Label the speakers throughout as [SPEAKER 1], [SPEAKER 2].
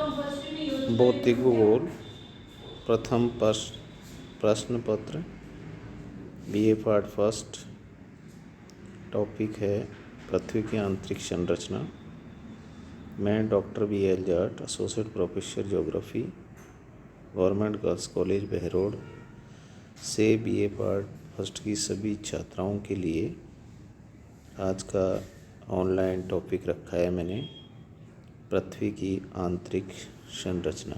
[SPEAKER 1] भौतिक भूगोल प्रथम प्रश्न पत्र BA पार्ट फर्स्ट। टॉपिक है पृथ्वी की आंतरिक संरचना। मैं doctor BL Jat, associate professor geography, government girls college Behror से BA पार्ट फर्स्ट की सभी छात्राओं के लिए आज का ऑनलाइन टॉपिक रखा है मैंने, पृथ्वी की आंतरिक संरचना।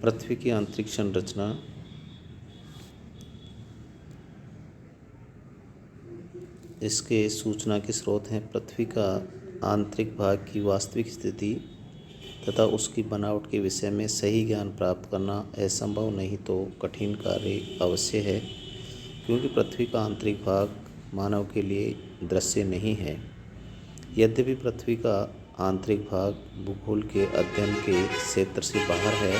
[SPEAKER 1] पृथ्वी की आंतरिक संरचना इसके सूचना के स्रोत हैं पृथ्वी का आंतरिक भाग की वास्तविक स्थिति तथा उसकी बनावट के विषय में सही ज्ञान प्राप्त करना असंभव नहीं तो कठिन कार्य अवश्य है, क्योंकि पृथ्वी का आंतरिक भाग मानव के लिए दृश्य नहीं है। यद्यपि पृथ्वी का आंतरिक भाग भूगोल के अध्ययन के क्षेत्र से बाहर है,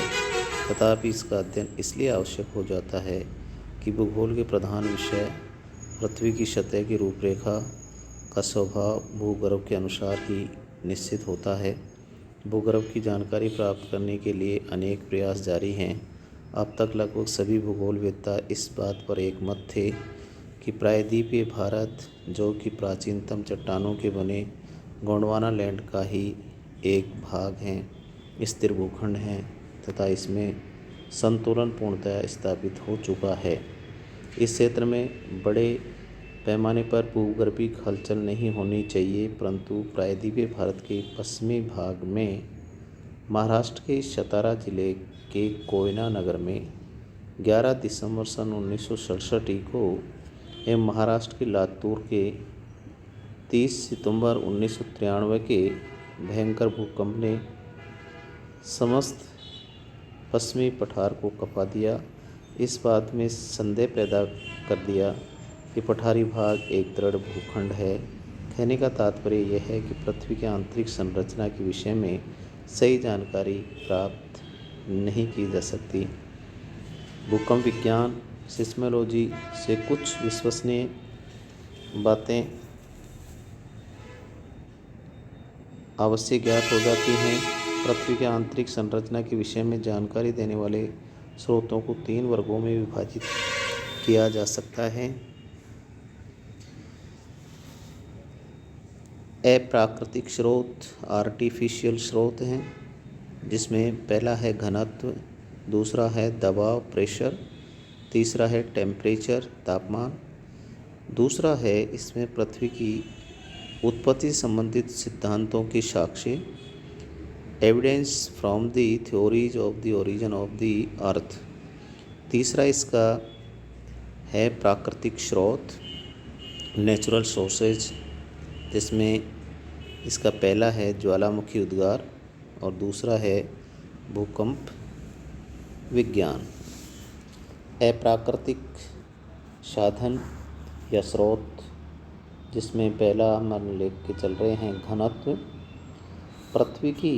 [SPEAKER 1] तथापि इसका अध्ययन इसलिए आवश्यक हो जाता है कि भूगोल के प्रधान विषय पृथ्वी की सतह की रूपरेखा का स्वभाव भूगर्भ के अनुसार ही निश्चित होता है। भूगर्भ की जानकारी प्राप्त करने के लिए अनेक प्रयास जारी हैं। अब तक लगभग सभी भूगोलवेत्ता इस बात पर एकमत थे कि प्रायद्वीपीय भारत, जो कि प्राचीनतम चट्टानों के बने गोंडवाना लैंड का ही एक भाग है, स्थिर भूखंड है तथा इसमें संतुलन पूर्णतः स्थापित हो चुका है। इस क्षेत्र में बड़े पैमाने पर भूगर्भीय हलचल नहीं होनी चाहिए, परंतु प्रायद्वीपीय भारत के पश्चिमी भाग में महाराष्ट्र के सतारा जिले के कोयना नगर में 11 दिसंबर सन 1967 को एवं महाराष्ट्र के लातूर के 30 सितंबर 1993 के भयंकर भूकंप ने समस्त पश्चिमी पठार को कपा दिया। इस बात में संदेह पैदा कर दिया कि पठारी भाग एक दृढ़ भूखंड है। कहने का तात्पर्य यह है कि पृथ्वी के आंतरिक संरचना के विषय में सही जानकारी प्राप्त नहीं की जा सकती। भूकंप विज्ञान सिस्मोलॉजी से कुछ विश्वसनीय बातें अवश्य ज्ञात हो जाती हैं। पृथ्वी के आंतरिक संरचना के विषय में जानकारी देने वाले स्रोतों को 3 वर्गों में विभाजित किया जा सकता है। अप्राकृतिक स्रोत आर्टिफिशियल स्रोत हैं, जिसमें पहला है घनत्व, दूसरा है दबाव प्रेशर, तीसरा है टेम्परेचर तापमान, दूसरा है इसमें पृथ्वी की उत्पत्ति संबंधित सिद्धांतों के साक्ष्य evidence from the theories of the origin of the earth, तीसरा इसका है प्राकृतिक स्रोत नेचुरल सोर्सेज, जिसमें इसका पहला है ज्वालामुखी उद्गार और दूसरा है भूकंप विज्ञान। अप्राकृतिक साधन या स्रोत, जिसमें पहला हम लेख के चल रहे हैं घनत्व। पृथ्वी की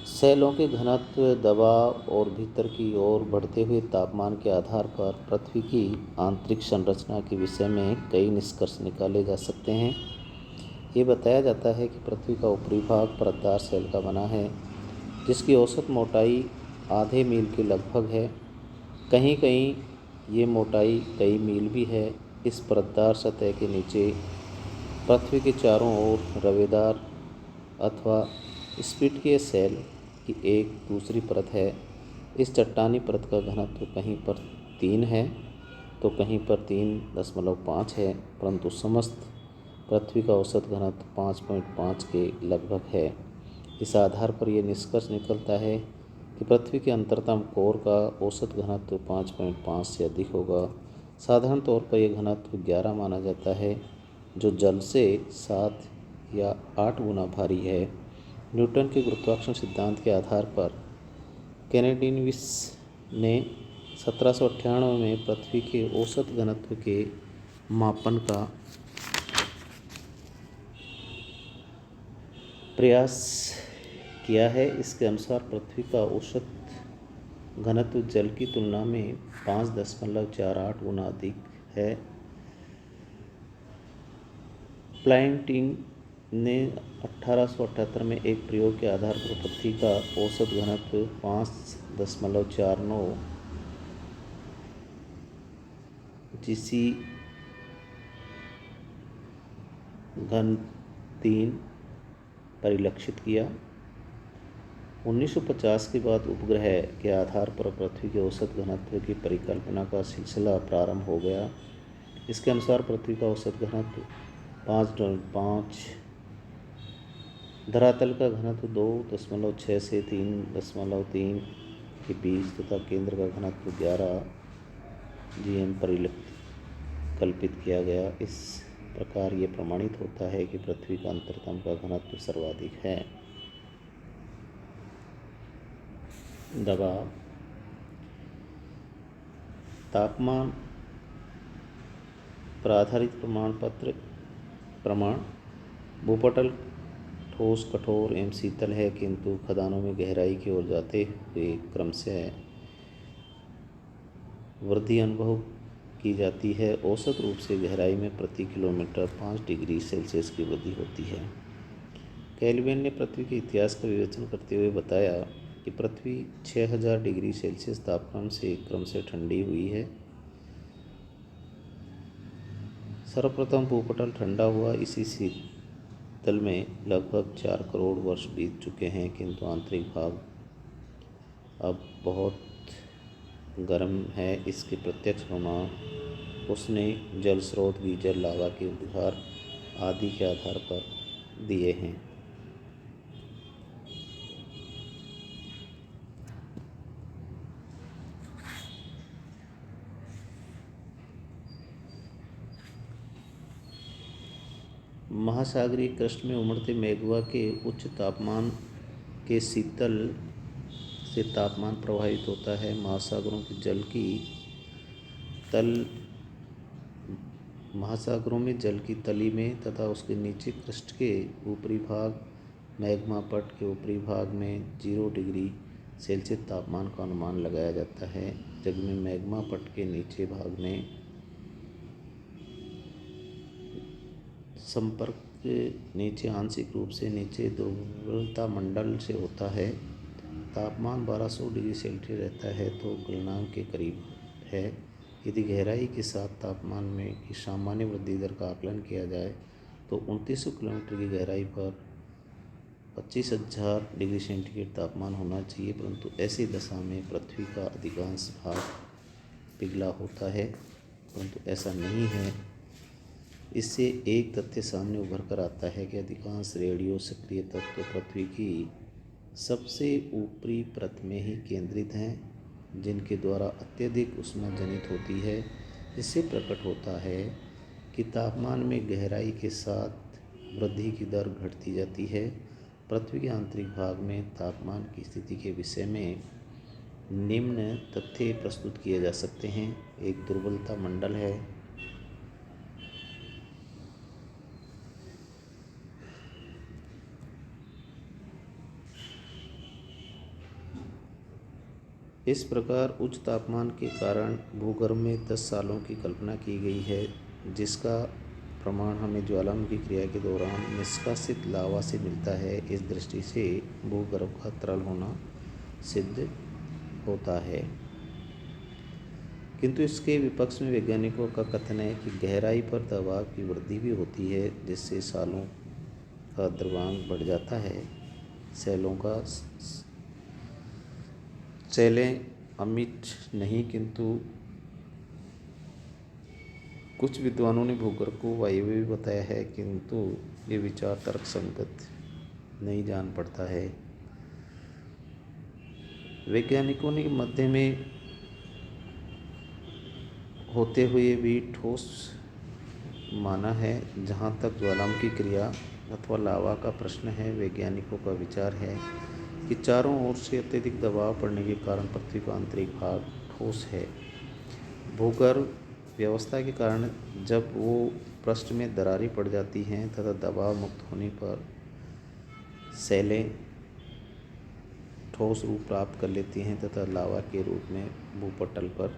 [SPEAKER 1] सेलों के घनत्व, दबाव और भीतर की ओर बढ़ते हुए तापमान के आधार पर पृथ्वी की आंतरिक संरचना के विषय में कई निष्कर्ष निकाले जा सकते हैं। ये बताया जाता है कि पृथ्वी का ऊपरी भाग परतदार सेल का बना है, जिसकी औसत मोटाई आधे मील के लगभग है। कहीं कहीं ये मोटाई कई मील भी है। इस परतदार सतह के नीचे पृथ्वी के चारों ओर रवेदार अथवा स्फटिकीय सेल की एक दूसरी परत है। इस चट्टानी परत का घनत्व कहीं पर 3 है तो कहीं पर 3.5 है, परंतु समस्त पृथ्वी का औसत घनत्व 5.5 के लगभग है। इस आधार पर यह निष्कर्ष निकलता है कि पृथ्वी के अंतरतम कोर का औसत घनत्व 5.5 से अधिक होगा। साधारण तौर पर यह घनत्व 11 माना जाता है, जो जल से 7 या 8 गुना भारी है। न्यूटन के गुरुत्वाकर्षण सिद्धांत के आधार पर कैनेडियनविस ने 1798 में पृथ्वी के औसत घनत्व के मापन का प्रयास किया है। इसके अनुसार पृथ्वी का औसत घनत्व जल की तुलना में 5.48 गुना अधिक है। प्लैंटिंग ने 1878 में एक प्रयोग के आधार पर पृथ्वी का औसत घनत्व 5.49 जीसी घन 3 परिलक्षित किया। 1950 के बाद उपग्रह के आधार पर पृथ्वी के औसत घनत्व की परिकल्पना का सिलसिला प्रारंभ हो गया। इसके अनुसार पृथ्वी का औसत घनत्व 5.5, धरातल का घनत्व 2.6 से 3.3 के बीच तथा केंद्र का घनत्व 11 GM परिकल्पित किया गया। इस प्रकार ये प्रमाणित होता है कि पृथ्वी का अंतरतम का घनत्व सर्वाधिक है। दबाव, तापमान पर आधारित प्रमाण भूपटल ठोस, कठोर एवं शीतल है, किंतु खदानों में गहराई की ओर जाते हुए क्रमशः वृद्धि अनुभव की जाती है। औसत रूप से गहराई में प्रति किलोमीटर 5 डिग्री सेल्सियस की वृद्धि होती है। कैल्विन ने पृथ्वी के इतिहास का विवेचन करते हुए बताया कि पृथ्वी 6000 डिग्री सेल्सियस तापमान से क्रमशः ठंडी हुई है। सर्वप्रथम भूपटल ठंडा हुआ इसी शीतल में लगभग 4 करोड़ वर्ष बीत चुके हैं, किंतु आंतरिक भाग अब बहुत गर्म है। इसके प्रत्यक्ष प्रमाण उसने जल स्रोत, गीजर, लावा के उद्गार आदि के आधार पर दिए हैं। महासागरीय क्रस्ट में उमड़ते मैग्मा के उच्च तापमान के शीतल से तापमान प्रभावित होता है। महासागरों में जल की तली में तथा उसके नीचे क्रस्ट के ऊपरी भाग मैग्मा पट के ऊपरी भाग में 0 डिग्री सेल्सियस तापमान का अनुमान लगाया जाता है, जबकि मैग्मा पट के नीचे भाग में संपर्क नीचे आंशिक रूप से नीचे दुर्बलता मंडल से होता है। तापमान 1200 डिग्री सेल्सियस रहता है तो गलनांक के करीब है। यदि गहराई के साथ तापमान में की सामान्य वृद्धि दर का आकलन किया जाए तो 2900 किलोमीटर की गहराई पर 25,000 डिग्री सेंटीग्रेड तापमान होना चाहिए, परंतु ऐसी दशा में पृथ्वी का अधिकांश भाग पिघला होता है, परंतु ऐसा नहीं है। इससे एक तथ्य सामने उभर कर आता है कि अधिकांश रेडियो सक्रिय तत्व पृथ्वी की सबसे ऊपरी परत में ही केंद्रित हैं, जिनके द्वारा अत्यधिक ऊष्मा जनित होती है। इससे प्रकट होता है कि तापमान में गहराई के साथ वृद्धि की दर घटती जाती है। पृथ्वी के आंतरिक भाग में तापमान की स्थिति के विषय में निम्न तथ्य प्रस्तुत किए जा सकते हैं। एक दुर्बलता मंडल है। इस प्रकार उच्च तापमान के कारण भूगर्भ में 10 सालों की कल्पना की गई है, जिसका प्रमाण हमें ज्वालामुखी क्रिया के दौरान निष्कासित लावा से मिलता है। इस दृष्टि से भूगर्भ का तरल होना सिद्ध होता है, किंतु इसके विपक्ष में वैज्ञानिकों का कथन है कि गहराई पर दबाव की वृद्धि भी होती है, जिससे सालों का द्रव्यांक बढ़ जाता है। सेलें अमिट नहीं, किंतु कुछ विद्वानों ने भूगर्भ को वायवीय भी बताया है, किंतु ये विचार तर्कसंगत नहीं जान पड़ता है। वैज्ञानिकों ने मध्य में होते हुए भी ठोस माना है। जहाँ तक ज्वालामुखी क्रिया अथवा लावा का प्रश्न है, वैज्ञानिकों का विचार है कि चारों ओर से अत्यधिक दबाव पड़ने के कारण पृथ्वी का आंतरिक भाग ठोस है। भूगर्भ व्यवस्था के कारण जब वो पृष्ठ में दरारें पड़ जाती हैं तथा दबाव मुक्त होने पर सेलें ठोस रूप प्राप्त कर लेती हैं तथा लावा के रूप में भूपटल पर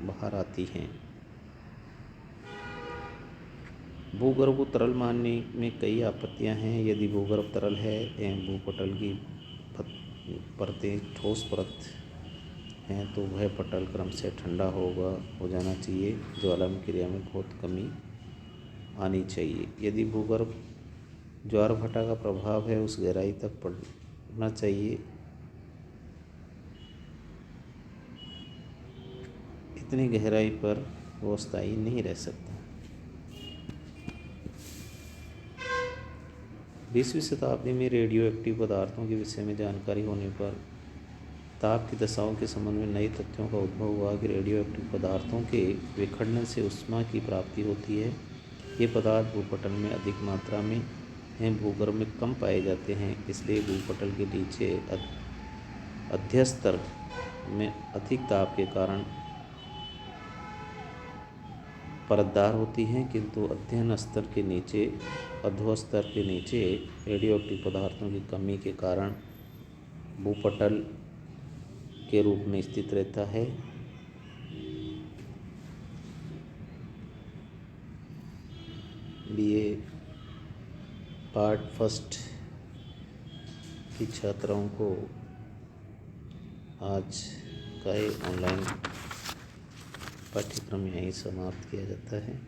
[SPEAKER 1] बाहर आती हैं। भूगर्भ को तरल मानने में कई आपत्तियां हैं। यदि भूगर्भ तरल है एवं भूपटल की परतें ठोस परत हैं तो वह पटल क्रम से ठंडा हो जाना चाहिए। ज्वालामुखी क्रिया में बहुत कमी आनी चाहिए। यदि भूगर्भ ज्वारभाटा का प्रभाव है उस गहराई तक पड़ना चाहिए। इतनी गहराई पर वो स्थायी नहीं रह सकता। 20वीं शताब्दी में रेडियो एक्टिव पदार्थों के विषय में जानकारी होने पर ताप की दशाओं के संबंध में नए तथ्यों का उद्भव हुआ कि रेडियो एक्टिव पदार्थों के विखंडन से ऊष्मा की प्राप्ति होती है। ये पदार्थ भूपटल में अधिक मात्रा में हैं, भूगर्भ में कम पाए जाते हैं, इसलिए भूपटल के नीचे अध्यस्थ स्तर में अधिक ताप के कारण परतदार होती हैं, किंतु अध्ययन स्तर के नीचे अधोस्तर स्तर के नीचे रेडियोएक्टिव पदार्थों की कमी के कारण भूपटल के रूप में स्थित रहता है। BA पार्ट फर्स्ट की छात्राओं को आज का ऑनलाइन पाठ्यक्रम यहीं समाप्त किया जाता है।